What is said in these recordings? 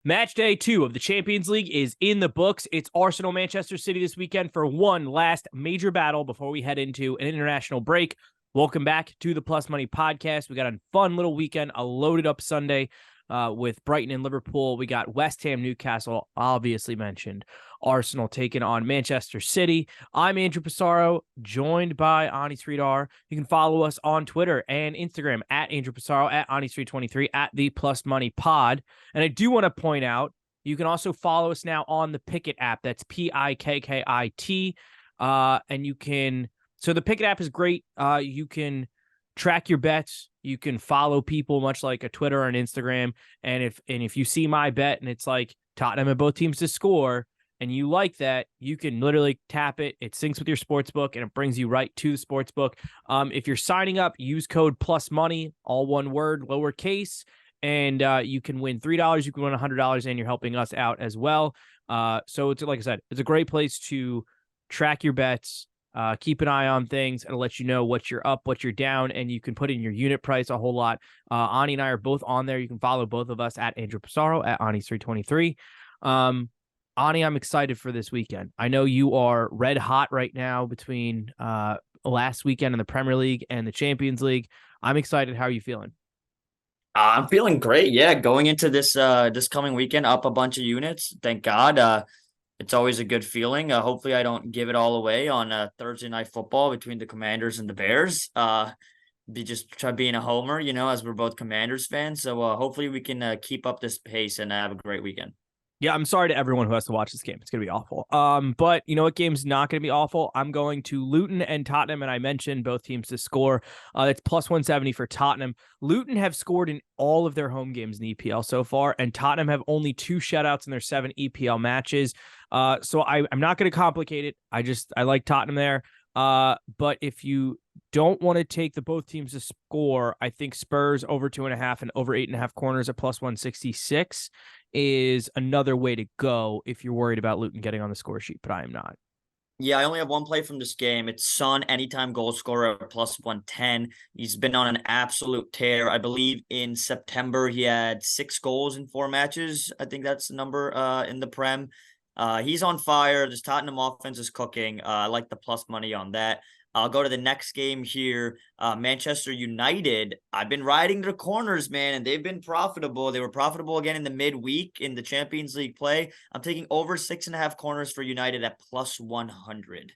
Match day 2 of the Champions League is in the books. It's Arsenal Manchester City this weekend for one last major battle before we head into an international break. Welcome back to the Plus Money Podcast. We got a fun little weekend, a loaded up Sunday with Brighton and Liverpool. We got West Ham, Newcastle, obviously mentioned. Arsenal taking on Manchester City. I'm Andrew Passaro, joined by Ani Sridhar. You can follow us on Twitter and Instagram at Andrew Passaro, at Ani323, at the Plus Money Pod. And I do want to point out, you can also follow us now on the Pickit app. That's Pikkit. And you can, so the Pickit app is great. You can track your bets. You can follow people much like a Twitter and Instagram. And if you see my bet and it's like Tottenham and both teams to score, and you like that, you can literally tap it. It syncs with your sports book, and it brings you right to the sports book. If you're signing up, use code PLUSMONEY, all one word, lowercase, and you can win $3. You can win $100, and you're helping us out as well. So it's like I said, it's a great place to track your bets, keep an eye on things, and let you know what you're up, what you're down, and you can put in your unit price a whole lot. Ani and I are both on there. You can follow both of us at Andrew Passaro, at Ani323. Ani, I'm excited for this weekend. I know you are red hot right now between last weekend in the Premier League and the Champions League. I'm excited. How are you feeling? I'm feeling great. Yeah, going into this coming weekend, up a bunch of units. Thank God. It's always a good feeling. Hopefully, I don't give it all away on Thursday night football between the Commanders and the Bears. Be just try being a homer, as we're both Commanders fans. So hopefully, we can keep up this pace and have a great weekend. Yeah, I'm sorry to everyone who has to watch this game. It's going to be awful. But you know what game's not going to be awful? I'm going to Luton and Tottenham, and I mentioned both teams to score. It's plus 170 for Tottenham. Luton have scored in all of their home games in the EPL so far, and Tottenham have only 2 shutouts in their 7 EPL matches. So I'm not going to complicate it. I like Tottenham there. But if you don't want to take the both teams to score, I think Spurs over 2.5 and over 8.5 corners at plus 166 is another way to go if you're worried about Luton getting on the score sheet, but I am not. Yeah, I only have one play from this game. It's Son, anytime goal scorer at plus 110. He's been on an absolute tear. I believe in September he had 6 goals in 4 matches. I think that's the number in the Prem. He's on fire. This Tottenham offense is cooking. I like the plus money on that. I'll go to the next game here. Manchester United. I've been riding their corners, man, and they've been profitable. They were profitable again in the midweek in the Champions League play. I'm taking over 6.5 corners for United at plus 100.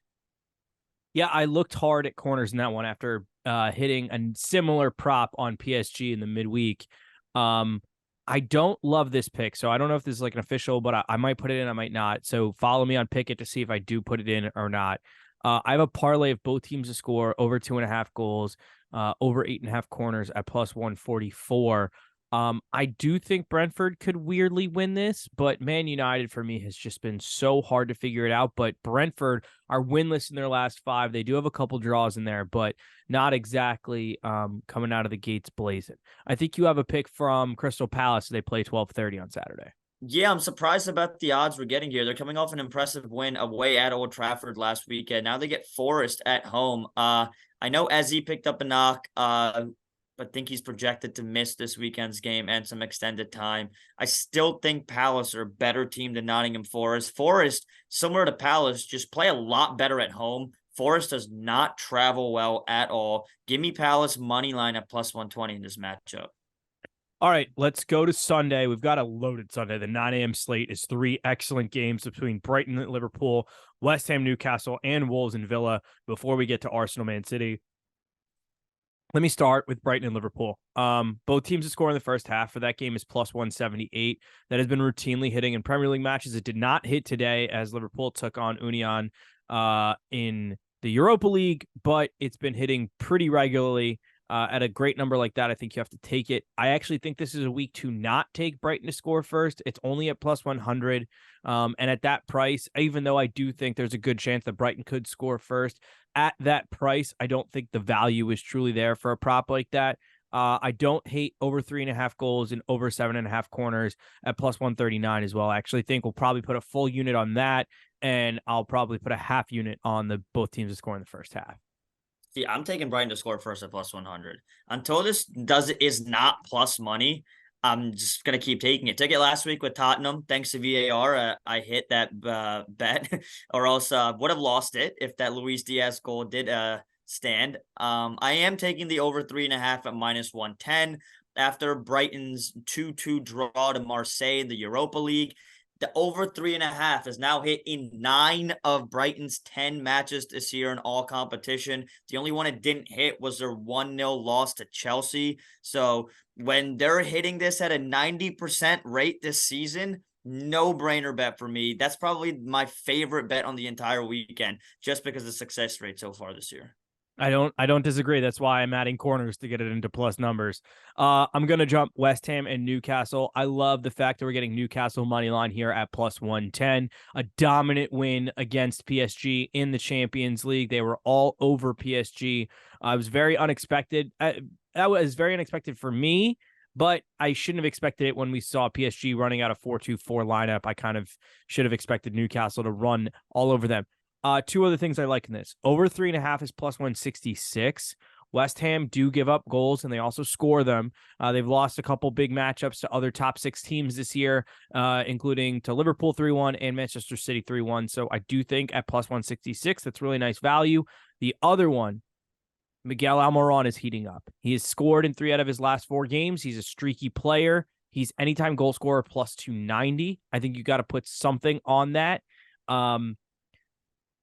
Yeah, I looked hard at corners in that one after hitting a similar prop on PSG in the midweek. I don't love this pick, so I don't know if this is like an official, but I might put it in, I might not. So follow me on Pickit to see if I do put it in or not. I have a parlay of both teams to score over 2.5 goals, over 8.5 corners at plus 144. I do think Brentford could weirdly win this, but Man United for me has just been so hard to figure it out. But Brentford are winless in their last 5. They do have a couple draws in there, but not exactly coming out of the gates blazing. I think you have a pick from Crystal Palace. They play 12:30 on Saturday. Yeah, I'm surprised about the odds we're getting here. They're coming off an impressive win away at Old Trafford last weekend. Now they get Forest at home. I know Ezzy picked up a knock, but think he's projected to miss this weekend's game and some extended time. I still think Palace are a better team than Nottingham Forest. Forest, similar to Palace, just play a lot better at home. Forest does not travel well at all. Give me Palace money line at plus 120 in this matchup. All right, let's go to Sunday. We've got a loaded Sunday. The 9 a.m. slate is 3 excellent games between Brighton and Liverpool, West Ham, Newcastle, and Wolves and Villa before we get to Arsenal, Man City. Let me start with Brighton and Liverpool. Both teams to score in the first half for that game is plus 178. That has been routinely hitting in Premier League matches. It did not hit today as Liverpool took on Union in the Europa League, but it's been hitting pretty regularly. At a great number like that, I think you have to take it. I actually think this is a week to not take Brighton to score first. It's only at plus 100. And at that price, even though I do think there's a good chance that Brighton could score first, at that price, I don't think the value is truly there for a prop like that. I don't hate over 3.5 goals and over 7.5 corners at plus 139 as well. I actually think we'll probably put a full unit on that, and I'll probably put a half unit on the both teams to score in the first half. See, I'm taking Brighton to score first at plus 100. Until this is not plus money, I'm just going to keep taking it. Took it last week with Tottenham. Thanks to VAR, I hit that bet, or else would have lost it if that Luis Diaz goal did stand. I am taking the over 3.5 at -110 after Brighton's 2-2 draw to Marseille in the Europa League. The over 3.5 is now hit in 9 of Brighton's 10 matches this year in all competition. The only one it didn't hit was their 1-0 loss to Chelsea. So when they're hitting this at a 90% rate this season, no-brainer bet for me. That's probably my favorite bet on the entire weekend, just because of the success rate so far this year. I don't disagree. That's why I'm adding corners to get it into plus numbers. I'm gonna jump West Ham and Newcastle. I love the fact that we're getting Newcastle money line here at plus 110. A dominant win against PSG in the Champions League. They were all over PSG. I was very unexpected. That was very unexpected for me, but I shouldn't have expected it when we saw PSG running out a 4-2-4 lineup. I kind of should have expected Newcastle to run all over them. Two other things I like in this. Over 3.5 is plus 166. West Ham do give up goals, and they also score them. They've lost a couple big matchups to other top 6 teams this year, including to Liverpool 3-1 and Manchester City 3-1. So I do think at plus 166, that's really nice value. The other one, Miguel Almiron is heating up. He has scored in 3 out of his last 4 games. He's a streaky player. He's anytime goal scorer plus 290. I think you got to put something on that.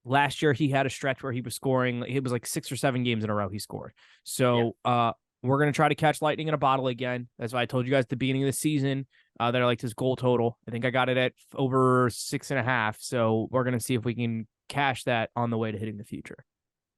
Last year, he had a stretch where he was scoring. It was like 6 or 7 games in a row he scored. So we're going to try to catch lightning in a bottle again. That's why I told you guys at the beginning of the season that I liked his goal total. I think I got it at over 6.5. So we're going to see if we can cash that on the way to hitting the future.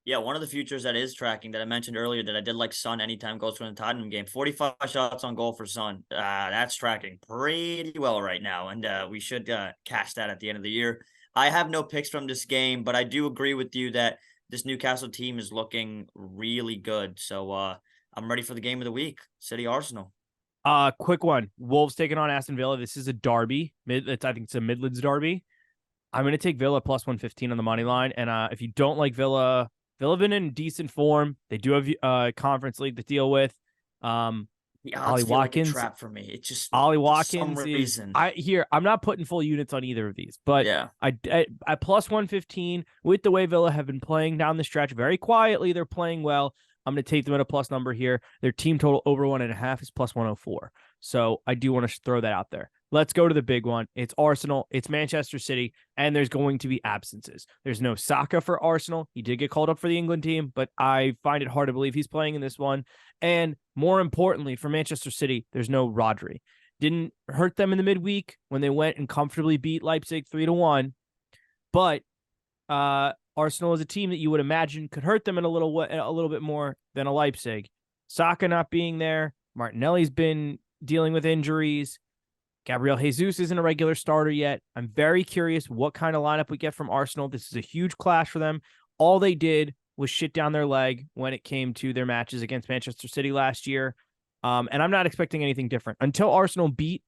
Yeah, one of the futures that is tracking that I mentioned earlier that I did like Son anytime goals from the Tottenham game. 45 shots on goal for Son. That's tracking pretty well right now. And we should cash that at the end of the year. I have no picks from this game, but I do agree with you that this Newcastle team is looking really good. So I'm ready for the game of the week. City Arsenal. Quick one. Wolves taking on Aston Villa. This is a derby. I think it's a Midlands derby. I'm going to take Villa plus 115 on the money line. And if you don't like Villa, Villa have been in decent form. They do have Conference League to deal with. The Ollie odds feel like a Watkins, trap for me. It's just Ollie for Watkins some is reason. I'm not putting full units on either of these, but Yeah. I plus 115 with the way Villa have been playing down the stretch very quietly. They're playing well. I'm going to take them at a plus number here. Their team total over 1.5 is plus 104. So I do want to throw that out there. Let's go to the big one. It's Arsenal. It's Manchester City, and there's going to be absences. There's no Saka for Arsenal. He did get called up for the England team, but I find it hard to believe he's playing in this one. And more importantly, for Manchester City, there's no Rodri. Didn't hurt them in the midweek when they went and comfortably beat Leipzig 3-1. But Arsenal is a team that you would imagine could hurt them in a little bit more than a Leipzig. Saka not being there. Martinelli's been dealing with injuries. Gabriel Jesus isn't a regular starter yet. I'm very curious what kind of lineup we get from Arsenal. This is a huge clash for them. All they did was shit down their leg when it came to their matches against Manchester City last year. And I'm not expecting anything different. Until Arsenal beat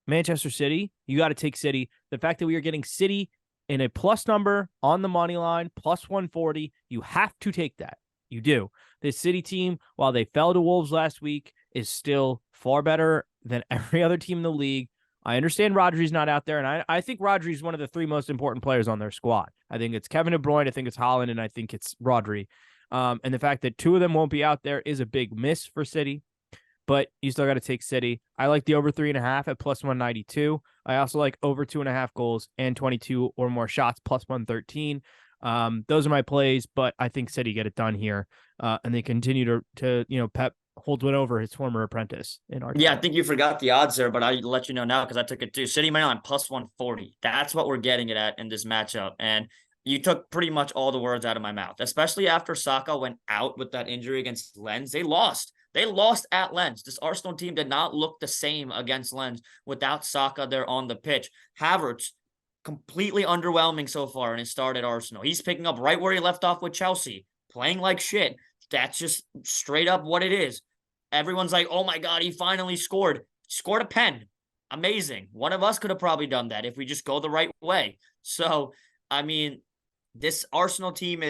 Manchester City, you got to take City. The fact that we are getting City in a plus number on the money line, plus 140, you have to take that. You do. This City team, while they fell to Wolves last week, is still far better than every other team in the league. I understand Rodri's not out there, and I think Rodri's one of the 3 most important players on their squad. I think it's Kevin De Bruyne, I think it's Haaland, and I think it's Rodri. And the fact that 2 of them won't be out there is a big miss for City, but you still got to take City. I like the over 3.5 at plus 192. I also like over 2.5 goals and 22 or more shots plus 113. Those are my plays, but I think City get it done here, and they continue to Pep holds one over his former apprentice in our. Yeah, I think you forgot the odds there, but I'll let you know now because I took it too. City money line plus 140. That's what we're getting it at in this matchup. And you took pretty much all the words out of my mouth, especially after Saka went out with that injury against Lens. They lost. They lost at Lens. This Arsenal team did not look the same against Lens without Saka there on the pitch. Havertz, completely underwhelming so far in his start at Arsenal. He's picking up right where he left off with Chelsea, playing like shit. That's just straight up what it is. Everyone's like, oh my God, he finally scored. Scored a pen. Amazing. One of us could have probably done that if we just go the right way. So, I mean, this Arsenal team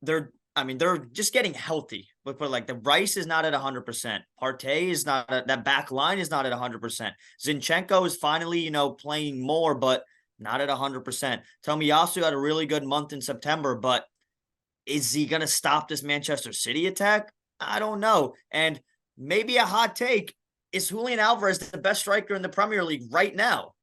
they're I mean, they're just getting healthy. But like the Rice is not at 100%. Partey is not that back line is not at 100%. Zinchenko is finally, playing more, but not at 100%. Tomiyasu had a really good month in September, but is he going to stop this Manchester City attack? I don't know. And maybe a hot take, is Julian Alvarez the best striker in the Premier League right now?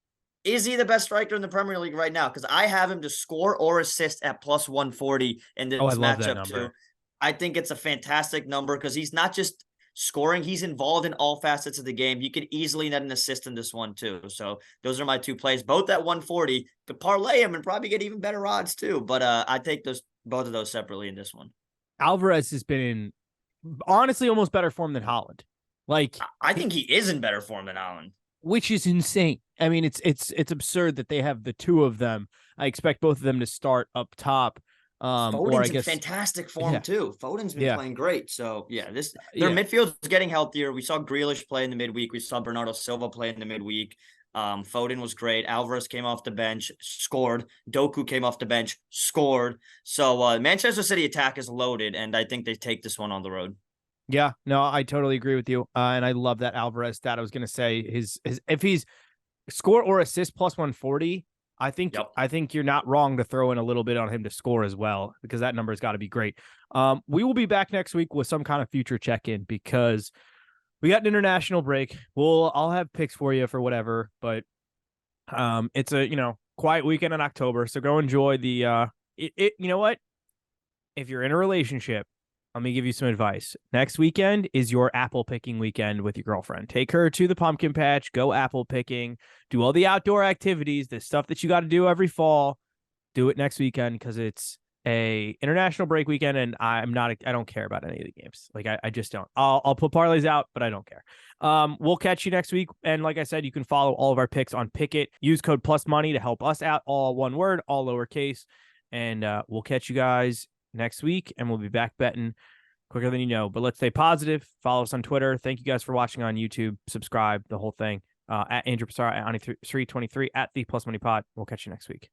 Is he the best striker in the Premier League right now? Because I have him to score or assist at plus 140 in this Oh, I love that matchup too. number. I think it's a fantastic number because he's not just scoring, he's involved in all facets of the game. You could easily net an assist in this one too. So those are my two plays, both at 140. Could parlay him and probably get even better odds too. But I take both of those separately in this one. Alvarez has been in honestly almost better form than Haaland. Like I think he is in better form than Haaland, which is insane. I mean, it's absurd that they have the two of them. I expect both of them to start up top. Foden's in fantastic form too. Foden's been playing great. So their midfield is getting healthier. We saw Grealish play in the midweek. We saw Bernardo Silva play in the midweek. Foden was great. Alvarez came off the bench, scored. Doku came off the bench, scored. So Manchester City attack is loaded, and I think they take this one on the road. Yeah, no, I totally agree with you. And I love that Alvarez stat. I was going to say his if he's score or assist plus 140, I think you're not wrong to throw in a little bit on him to score as well, because that number has got to be great. We will be back next week with some kind of future check-in because we got an international break. I'll have picks for you for whatever, but it's a quiet weekend in October, so go enjoy the you know what? If you're in a relationship, let me give you some advice. Next weekend is your apple picking weekend with your girlfriend. Take her to the pumpkin patch, go apple picking, do all the outdoor activities, the stuff that you got to do every fall. Do it next weekend because it's a international break weekend, and I don't care about any of the games. Like I just don't. I'll put parlays out, but I don't care. We'll catch you next week. And like I said, you can follow all of our picks on Pickit. Use code PlusMoney to help us out. All one word, all lowercase. And we'll catch you guys next week, and we'll be back betting quicker than you know. But let's stay positive. Follow us on Twitter. Thank you guys for watching on YouTube. Subscribe, the whole thing. At Andrew Passaro, at Ani Sridhar 23, at the Plus Money Pod. We'll catch you next week.